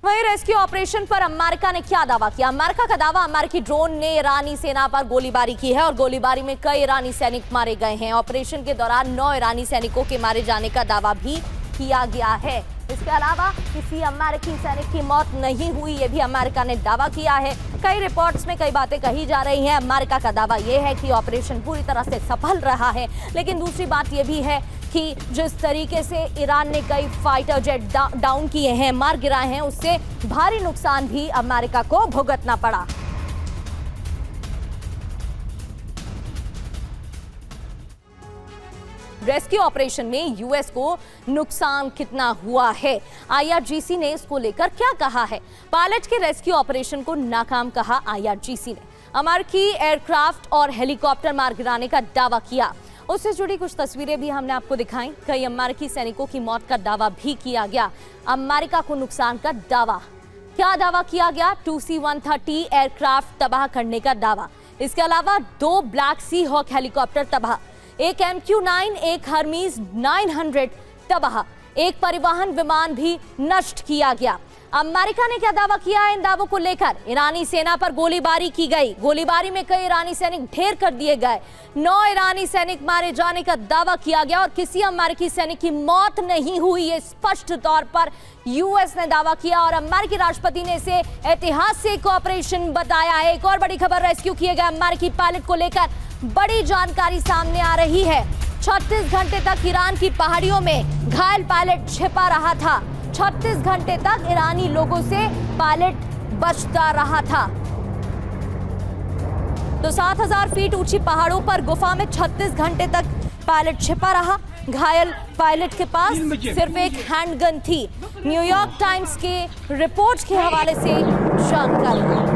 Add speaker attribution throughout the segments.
Speaker 1: वहीं rescue operation पर America ने क्या दावा किया? अमेरिका का दावा, अमेरिकी ड्रोन ने ईरानी सेना पर गोलीबारी की है और गोलीबारी में कई ईरानी सैनिक मारे गए हैं। ऑपरेशन के दौरान 9 ईरानी सैनिकों के मारे जाने का दावा भी किया गया है। इसके अलावा किसी अमेरिकी सैनिक की मौत नहीं हुई, ये भी अमेरिका ने दावा किया है। कई रिपोर्ट्स में कई बातें कही जा रही हैं। अमेरिका का दावा यह है कि ऑपरेशन पूरी तरह से सफल रहा है, लेकिन दूसरी बात यह भी है कि जिस तरीके से ईरान ने कई फाइटर जेट डाउन किए हैं, मार गिराए हैं, उससे भारी नुकसान भी अमेरिका को भुगतना पड़ा। रेस्क्यू ऑपरेशन में यूएस को नुकसान कितना हुआ है, आईआरजीसी ने इसको लेकर क्या कहा है? पायलट के रेस्क्यू ऑपरेशन को नाकाम कहा आईआरजीसी ने। अमेरिकी एयरक्राफ्ट और हेलीकॉप्टर मार गिराने का दावा किया। उससे जुड़ी कुछ तस्वीरें भी हमने आपको दिखाई। कई अमेरिकी सैनिकों की मौत का दावा भी किया गया। अमेरिका को नुकसान का दावा, क्या दावा किया गया? 2C-130 एयरक्राफ्ट तबाह करने का दावा। इसके अलावा 2 ब्लैक सी हॉक हेलीकॉप्टर तबाह, एक MQ-9, एक हर्मीज 900 तबाह, एक परिवहन विमान भी नष्ट किया गया। अमेरिका ने क्या दावा किया है इन दावों को लेकर? ईरानी सेना पर गोलीबारी की गई, गोलीबारी में कई ईरानी सैनिक ढेर कर दिए गए, 9 ईरानी सैनिक मारे जाने का दावा किया गया और किसी अमेरिकी सैनिक की मौत नहीं हुई, ये स्पष्ट तौर पर यूएस ने दावा किया और अमेरिकी राष्ट्रपति ने इसे ऐतिहासिक ऑपरेशन बताया है। एक और बड़ी खबर, रेस्क्यू किए गए अमेरिकी पायलट को लेकर बड़ी जानकारी सामने आ रही है। 36 घंटे तक ईरान की पहाड़ियों में घायल पायलट छिपा रहा था। 36 घंटे तक ईरानी लोगों से पायलट बचता रहा था। तो 7000 फीट ऊंची पहाड़ों पर गुफा में 36 घंटे तक पायलट छिपा रहा। घायल पायलट के पास सिर्फ एक हैंडगन थी। न्यूयॉर्क टाइम्स के रिपोर्ट के हवाले से जानकारी।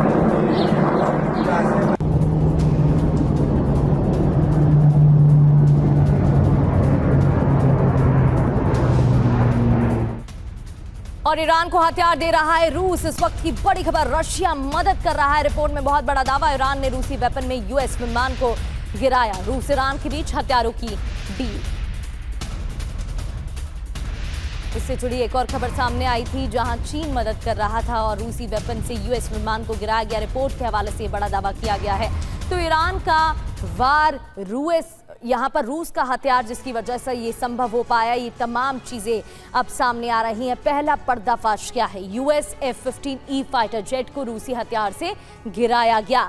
Speaker 1: और ईरान को हथियार दे रहा है रूस। इस वक्त की बड़ी खबर, रशिया मदद कर रहा है। रिपोर्ट में बहुत बड़ा दावा, ईरान ने रूसी वेपन में यूएस विमान को गिराया। रूस ईरान के बीच हथियारों की डील। इससे जुड़ी एक और खबर सामने आई थी जहां चीन मदद कर रहा था और रूसी वेपन से यूएस विमान को गिराया गया। रिपोर्ट के हवाले से बड़ा दावा किया गया है। तो ईरान का वार, यहाँ पर रूस का हथियार जिसकी वजह से ये संभव हो पाया, ये तमाम चीजें अब सामने आ रही हैं। पहला पर्दाफाश क्या है? यूएस F-15E फाइटर जेट को रूसी हथियार से गिराया गया।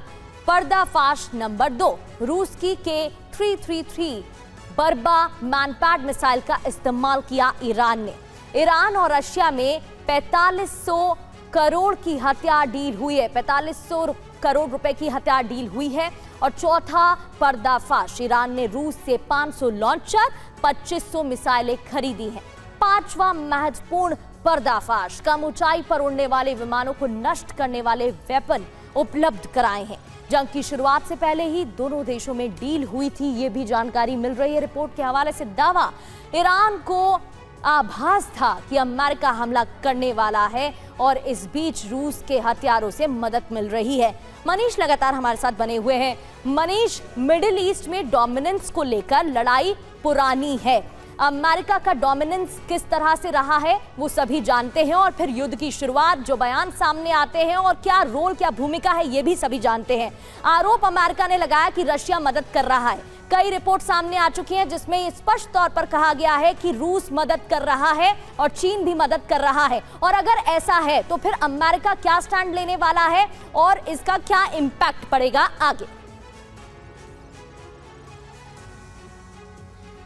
Speaker 1: पर्दाफाश नंबर 2, रूस की K-333 बर्बा मैनपैड मिसाइल का इस्तेमाल किया ईरान ने। ईरान और रशिया में 4500 करोड़ की हथियार डील हुई है। 4500 करोड़ रुपए की हथियार डील हुई है। और चौथा पर्दाफाश, ईरान ने रूस से 500 लॉन्चर, 2500 मिसाइलें खरीदी हैं। पांचवा महत्वपूर्ण पर्दाफाश, कम ऊंचाई पर उड़ने वाले विमानों को नष्ट करने वाले वेपन उपलब्ध कराए हैं। जंग की शुरुआत से पहले ही दोनों देशों में डील हुई थी, ये भी जानकारी मिल रही है। रिपोर्ट के हवाले से दावा, ईरान को आभास था कि अमेरिका हमला करने वाला है और इस बीच रूस के हथियारों से मदद मिल रही है। मनीष लगातार हमारे साथ बने हुए हैं। मनीष, मिडिल ईस्ट में डोमिनेंस को लेकर लड़ाई पुरानी है। अमेरिका का डोमिनेंस किस तरह से रहा है वो सभी जानते हैं और फिर युद्ध की शुरुआत, जो बयान सामने आते हैं और क्या रोल, क्या भूमिका है, ये भी सभी जानते हैं। आरोप अमेरिका ने लगाया कि रशिया मदद कर रहा है। कई रिपोर्ट सामने आ चुकी हैं जिसमें स्पष्ट तौर पर कहा गया है कि रूस मदद कर रहा है और चीन भी मदद कर रहा है। और अगर ऐसा है तो फिर अमेरिका क्या स्टैंड लेने वाला है और इसका क्या इंपैक्ट पड़ेगा आगे?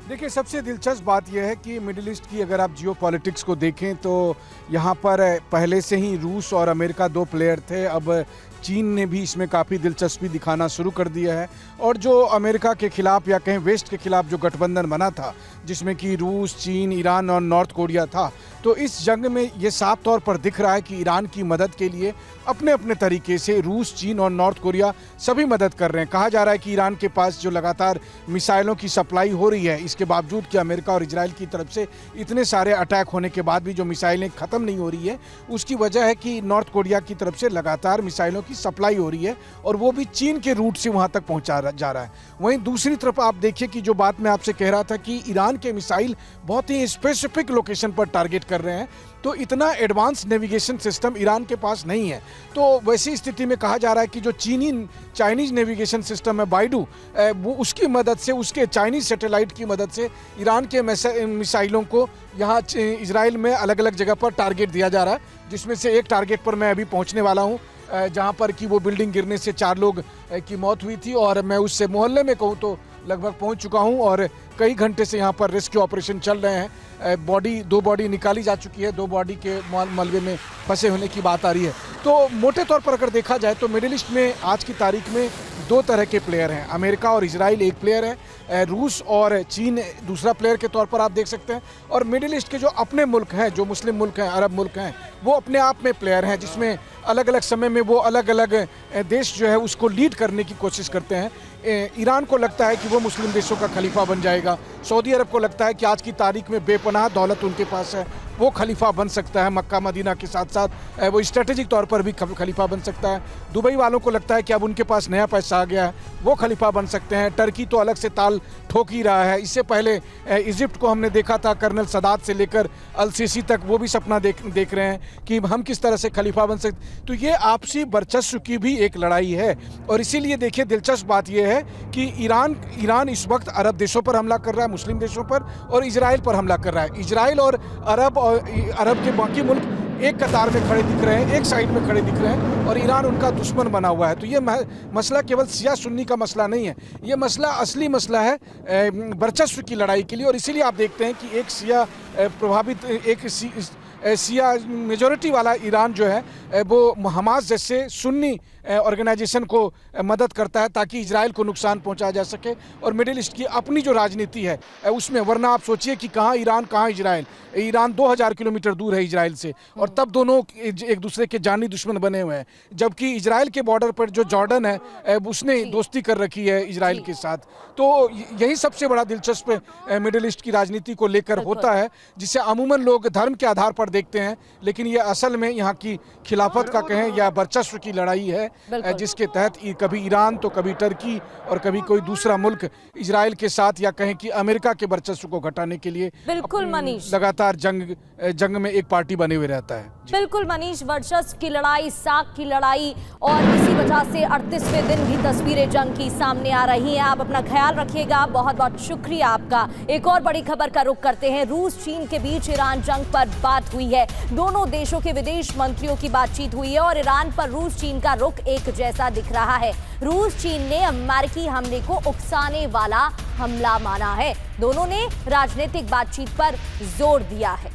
Speaker 2: देखिए, सबसे दिलचस्प बात यह है कि मिडिल ईस्ट की अगर आप जियोपॉलिटिक्स को देखें तो यहाँ पर पहले से ही रूस और अमेरिका 2 प्लेयर थे। अब चीन ने भी इसमें काफ़ी दिलचस्पी दिखाना शुरू कर दिया है और जो अमेरिका के खिलाफ या कहीं वेस्ट के खिलाफ जो गठबंधन बना था, जिसमें कि रूस, चीन, ईरान और नॉर्थ कोरिया था, तो इस जंग में ये साफ तौर पर दिख रहा है कि ईरान की मदद के लिए अपने अपने तरीके से रूस, चीन और नॉर्थ कोरिया सभी मदद कर रहे हैं। कहा जा रहा है कि ईरान के पास जो लगातार मिसाइलों की सप्लाई हो रही है, इसके बावजूद कि अमेरिका और इजराइल की तरफ से इतने सारे अटैक होने के बाद भी जो मिसाइलें ख़त्म नहीं हो रही है, उसकी वजह है कि नॉर्थ कोरिया की तरफ से लगातार मिसाइलों की सप्लाई हो रही है और वो भी चीन के रूट से वहाँ तक पहुँचा जा रहा है। वहीं दूसरी तरफ आप देखिए कि जो बात मैं आपसे कह रहा था कि ईरान के मिसाइल बहुत ही स्पेसिफिक लोकेशन पर टारगेट कर रहे हैं, तो इतना एडवांस नेविगेशन सिस्टम ईरान के पास नहीं है। तो वैसी स्थिति में कहा जा रहा है कि जो चाइनीज नेविगेशन सिस्टम है बाइडू, वो उसकी मदद से, उसके चाइनीज सैटेलाइट की मदद से ईरान के मिसाइलों को यहाँ इजराइल में अलग अलग जगह पर टारगेट दिया जा रहा है, जिसमें से एक टारगेट पर मैं अभी पहुँचने वाला हूँ, जहाँ पर कि वो बिल्डिंग गिरने से 4 लोग की मौत हुई थी, और मैं उससे मोहल्ले में कहूँ तो लगभग पहुँच चुका हूँ, और कई घंटे से यहाँ पर रेस्क्यू ऑपरेशन चल रहे हैं। 2 बॉडी निकाली जा चुकी है, 2 बॉडी के मलबे में फंसे होने की बात आ रही है। तो मोटे तौर पर अगर देखा जाए तो मिडिल ईस्ट में आज की तारीख में 2 तरह के प्लेयर हैं। अमेरिका और इजराइल एक प्लेयर है, रूस और चीन दूसरा प्लेयर के तौर पर आप देख सकते हैं, और मिडिल ईस्ट के जो अपने मुल्क हैं, जो मुस्लिम मुल्क हैं, अरब मुल्क हैं, वो अपने आप में प्लेयर हैं, जिसमें अलग अलग समय में वो अलग अलग देश जो है उसको लीड करने की कोशिश करते हैं। ईरान को लगता है कि वो मुस्लिम देशों का खलीफा बन जाएगा। सऊदी अरब को लगता है कि आज की तारीख में बेपनाह दौलत उनके पास है, वो खलीफा बन सकता है। मक्का मदीना के साथ साथ वो स्ट्रेटेजिक तौर पर भी खलीफा बन सकता है। दुबई वालों को लगता है कि अब उनके पास नया पैसा आ गया है, वो खलीफा बन सकते हैं। टर्की तो अलग से ताल ठोक ही रहा है। इससे पहले इजिप्ट को हमने देखा था, कर्नल सदात से लेकर अल सीसी तक, वो भी सपना देख रहे हैं कि हम किस तरह से खलीफा बन सकते। तो ये आपसी वर्चस्व की भी एक लड़ाई है, और इसीलिए देखिए दिलचस्प बात यह है कि ईरान इस वक्त अरब देशों पर हमला कर रहा है, मुस्लिम देशों पर, और इजराइल पर हमला कर रहा है। इजराइल और अरब के बाकी मुल्क एक कतार में खड़े दिख रहे हैं, एक साइड में खड़े दिख रहे हैं, और ईरान उनका दुश्मन बना हुआ है। तो ये मसला केवल शिया सुन्नी का मसला नहीं है, ये मसला असली मसला है वर्चस्व की लड़ाई के लिए। और इसीलिए आप देखते हैं कि एक शिया प्रभावित, एक शिया मेजॉरिटी वाला ईरान जो है वो हमास जैसे सुन्नी ऑर्गेनाइजेशन को मदद करता है ताकि इजराइल को नुकसान पहुंचाया जा सके, और मिडिल ईस्ट की अपनी जो राजनीति है उसमें, वरना आप सोचिए कि कहाँ ईरान कहाँ इजराइल। ईरान 2000 किलोमीटर दूर है इजराइल से, और तब दोनों एक दूसरे के जानी दुश्मन बने हुए हैं। जबकि इजराइल के बॉर्डर पर जो जॉर्डन है उसने दोस्ती कर रखी है इजराइल के साथ। तो यही सबसे बड़ा दिलचस्प मिडिल ईस्ट की राजनीति को लेकर होता है, जिसे अमूमन लोग धर्म के आधार पर देखते हैं, लेकिन ये असल में यहाँ की खिलाफत का कहें या वर्चस्व की लड़ाई है, जिसके तहत कभी ईरान तो कभी टर्की और कभी कोई दूसरा मुल्क इजराइल के साथ, या कहें कि अमेरिका के वर्चस्व को घटाने के लिए
Speaker 1: बिल्कुल मनीष
Speaker 2: लगातार जंग में एक पार्टी बने हुए रहता है।
Speaker 1: बिल्कुल मनीष, वर्चस्व की लड़ाई, साख की लड़ाई, और इसी वजह से 38वें दिन भी तस्वीरें जंग की सामने आ रही हैं। आप अपना ख्याल रखिएगा, बहुत बहुत शुक्रिया आपका। एक और बड़ी खबर का रुख करते हैं। रूस चीन के बीच ईरान जंग पर बात हुई है, दोनों देशों के विदेश मंत्रियों की बातचीत हुई है, और ईरान पर रूस चीन का रुख एक जैसा दिख रहा है। रूस चीन ने अमेरिकी हमले को उकसाने वाला हमला माना है। दोनों ने राजनीतिक बातचीत पर जोर दिया है।